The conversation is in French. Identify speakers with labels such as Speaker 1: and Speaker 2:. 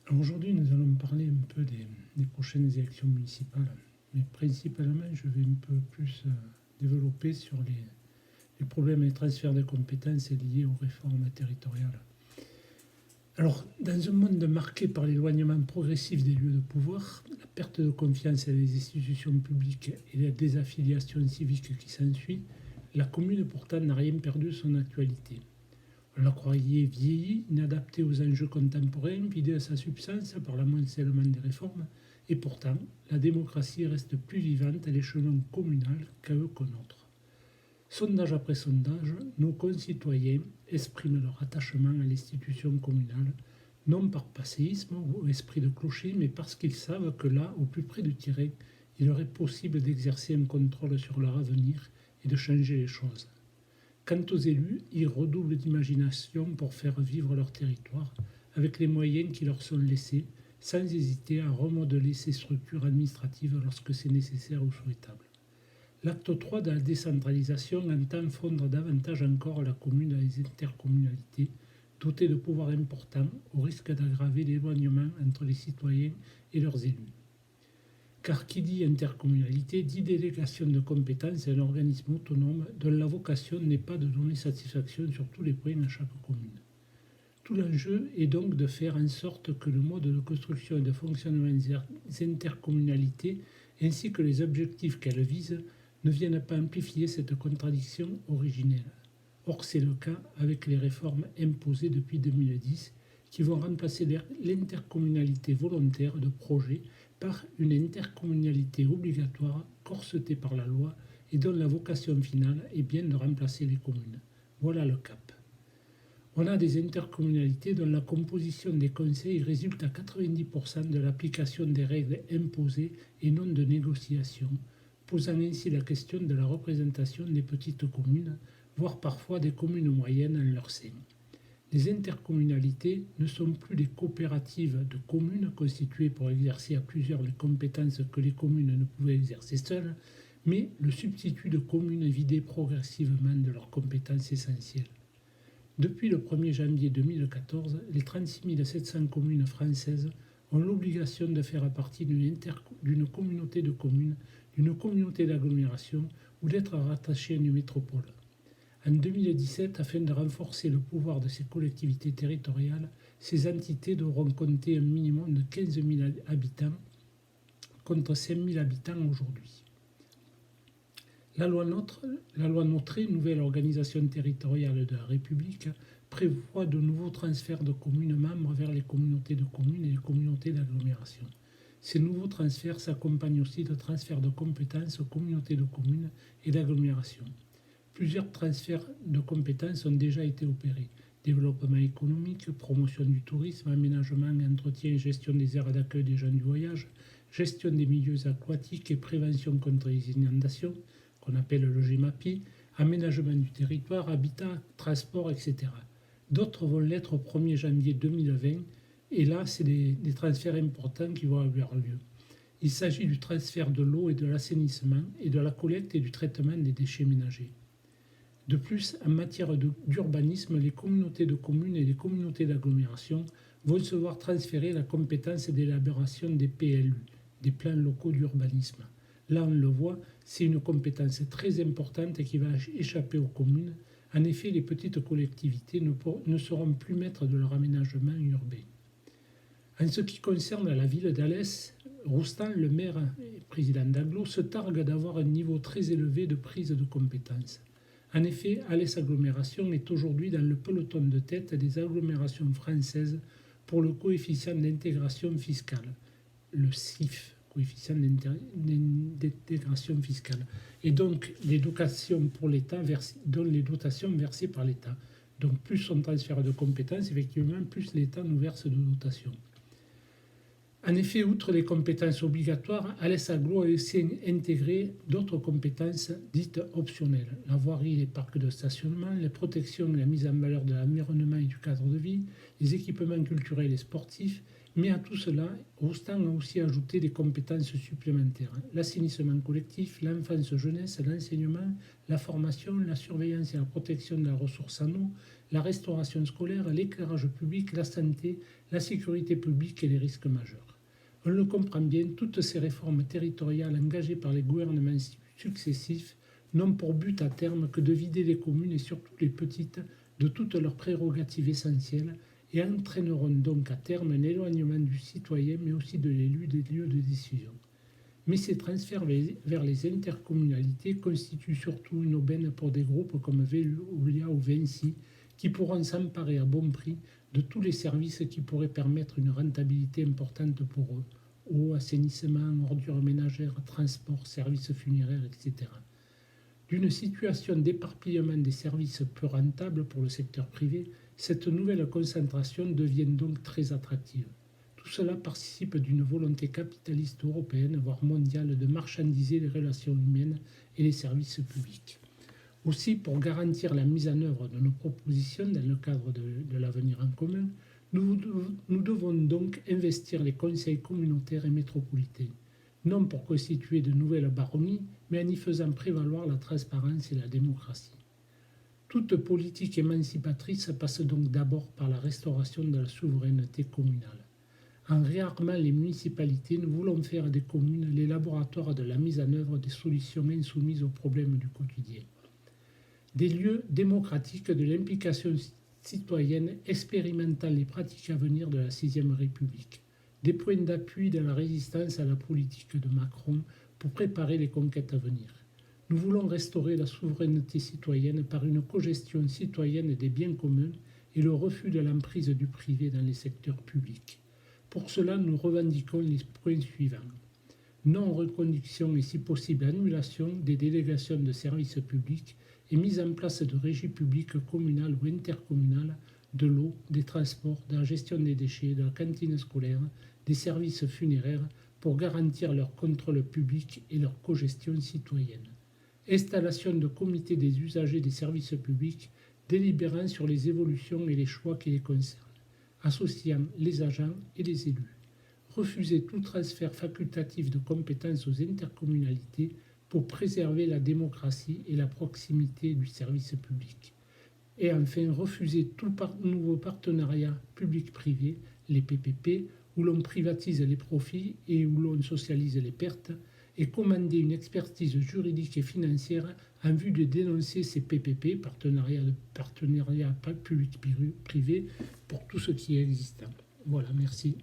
Speaker 1: Alors aujourd'hui, nous allons parler un peu des prochaines élections municipales, mais principalement, je vais un peu plus développer sur les problèmes et les transferts de compétences liés aux réformes territoriales. Alors, dans un monde marqué par l'éloignement progressif des lieux de pouvoir, la perte de confiance dans les institutions publiques et la désaffiliation civique qui s'ensuit, la commune pourtant n'a rien perdu de son actualité. On la croyait vieillie, inadaptée aux enjeux contemporains, vidée de sa substance par l'amoncellement des réformes, et pourtant, la démocratie reste plus vivante à l'échelon communal qu'à eux qu'au nôtre. Sondage après sondage, nos concitoyens expriment leur attachement à l'institution communale, non par passéisme ou esprit de clocher, mais parce qu'ils savent que là, au plus près du terrain, il leur est possible d'exercer un contrôle sur leur avenir et de changer les choses. Quant aux élus, ils redoublent d'imagination pour faire vivre leur territoire avec les moyens qui leur sont laissés, sans hésiter à remodeler ces structures administratives lorsque c'est nécessaire ou souhaitable. L'acte 3 de la décentralisation entend fondre davantage encore la commune dans les intercommunalités, dotées de pouvoirs importants, au risque d'aggraver l'éloignement entre les citoyens et leurs élus. Car qui dit intercommunalité dit délégation de compétences à un organisme autonome dont la vocation n'est pas de donner satisfaction sur tous les points à chaque commune. Tout l'enjeu est donc de faire en sorte que le mode de construction et de fonctionnement des intercommunalités ainsi que les objectifs qu'elles visent ne viennent pas amplifier cette contradiction originelle. Or, c'est le cas avec les réformes imposées depuis 2010 qui vont remplacer l'intercommunalité volontaire de projet par une intercommunalité obligatoire corsetée par la loi et dont la vocation finale est bien de remplacer les communes. Voilà le cap. On a des intercommunalités dont la composition des conseils résulte à 90% de l'application des règles imposées et non de négociation, posant ainsi la question de la représentation des petites communes, voire parfois des communes moyennes en leur sein. Les intercommunalités ne sont plus des coopératives de communes constituées pour exercer à plusieurs les compétences que les communes ne pouvaient exercer seules, mais le substitut de communes vidées progressivement de leurs compétences essentielles. Depuis le 1er janvier 2014, les 36 700 communes françaises ont l'obligation de faire partie d'une communauté de communes, d'une communauté d'agglomération ou d'être rattachées à une métropole. En 2017, afin de renforcer le pouvoir de ces collectivités territoriales, ces entités devront compter un minimum de 15 000 habitants contre 5 000 habitants aujourd'hui. La loi NOTRe, nouvelle organisation territoriale de la République, prévoit de nouveaux transferts de communes membres vers les communautés de communes et les communautés d'agglomération. Ces nouveaux transferts s'accompagnent aussi de transferts de compétences aux communautés de communes et d'agglomération. Plusieurs transferts de compétences ont déjà été opérés. Développement économique, promotion du tourisme, aménagement, entretien et gestion des aires d'accueil des gens du voyage, gestion des milieux aquatiques et prévention contre les inondations, qu'on appelle le GEMAPI, aménagement du territoire, habitat, transport, etc. D'autres vont l'être au 1er janvier 2020, et là, c'est des transferts importants qui vont avoir lieu. Il s'agit du transfert de l'eau et de l'assainissement et de la collecte et du traitement des déchets ménagers. De plus, en matière d'urbanisme, les communautés de communes et les communautés d'agglomération vont se voir transférer la compétence d'élaboration des PLU, des plans locaux d'urbanisme. Là, on le voit, c'est une compétence très importante qui va échapper aux communes. En effet, les petites collectivités ne seront plus maîtres de leur aménagement urbain. En ce qui concerne la ville d'Alès, Roustan, le maire et président d'Agglo, se targue d'avoir un niveau très élevé de prise de compétences. En effet, Alès Agglomération est aujourd'hui dans le peloton de tête des agglomérations françaises pour le coefficient d'intégration fiscale, le CIF, coefficient d'intégration fiscale, et donc les dotations pour l'État, dont les dotations versées par l'État. Donc plus on transfère de compétences, effectivement, plus l'État nous verse de dotations. En effet, outre les compétences obligatoires, Alès Agglo a aussi intégré d'autres compétences dites optionnelles. La voirie, les parcs de stationnement, les protections et la mise en valeur de l'environnement et du cadre de vie, les équipements culturels et sportifs, Mais à tout cela, Rostand a aussi ajouté des compétences supplémentaires. L'assainissement collectif, l'enfance-jeunesse, l'enseignement, la formation, la surveillance et la protection de la ressource en eau, la restauration scolaire, l'éclairage public, la santé, la sécurité publique et les risques majeurs. On le comprend bien, toutes ces réformes territoriales engagées par les gouvernements successifs n'ont pour but à terme que de vider les communes et surtout les petites de toutes leurs prérogatives essentielles et entraîneront donc à terme un éloignement du citoyen mais aussi de l'élu des lieux de décision. Mais ces transferts vers les intercommunalités constituent surtout une aubaine pour des groupes comme Veolia ou Vinci qui pourront s'emparer à bon prix de tous les services qui pourraient permettre une rentabilité importante pour eux. Eau, assainissement, ordures ménagères, transport, services funéraires, etc. D'une situation d'éparpillement des services peu rentables pour le secteur privé, cette nouvelle concentration devient donc très attractive. Tout cela participe d'une volonté capitaliste européenne, voire mondiale, de marchandiser les relations humaines et les services publics. Aussi, pour garantir la mise en œuvre de nos propositions dans le cadre de l'avenir en commun, nous devons donc investir les conseils communautaires et métropolitains, non pour constituer de nouvelles baronnies, mais en y faisant prévaloir la transparence et la démocratie. Toute politique émancipatrice passe donc d'abord par la restauration de la souveraineté communale. En réarmant les municipalités, nous voulons faire des communes les laboratoires de la mise en œuvre des solutions insoumises aux problèmes du quotidien. Des lieux démocratiques de l'implication citoyenne expérimentant les pratiques à venir de la Sixième République. Des points d'appui de la résistance à la politique de Macron pour préparer les conquêtes à venir. Nous voulons restaurer la souveraineté citoyenne par une cogestion citoyenne des biens communs et le refus de l'emprise du privé dans les secteurs publics. Pour cela, nous revendiquons les points suivants. Non-reconduction et si possible annulation des délégations de services publics et mise en place de régies publiques communales ou intercommunales de l'eau, des transports, de la gestion des déchets, de la cantine scolaire, des services funéraires pour garantir leur contrôle public et leur cogestion citoyenne. Installation de comités des usagers des services publics délibérant sur les évolutions et les choix qui les concernent, associant les agents et les élus. Refuser tout transfert facultatif de compétences aux intercommunalités pour préserver la démocratie et la proximité du service public. Et enfin, refuser tout nouveau partenariat public-privé, les PPP, où l'on privatise les profits et où l'on socialise les pertes, et commander une expertise juridique et financière en vue de dénoncer ces PPP, partenariat public-privé, pour tout ce qui est existant. Voilà, merci.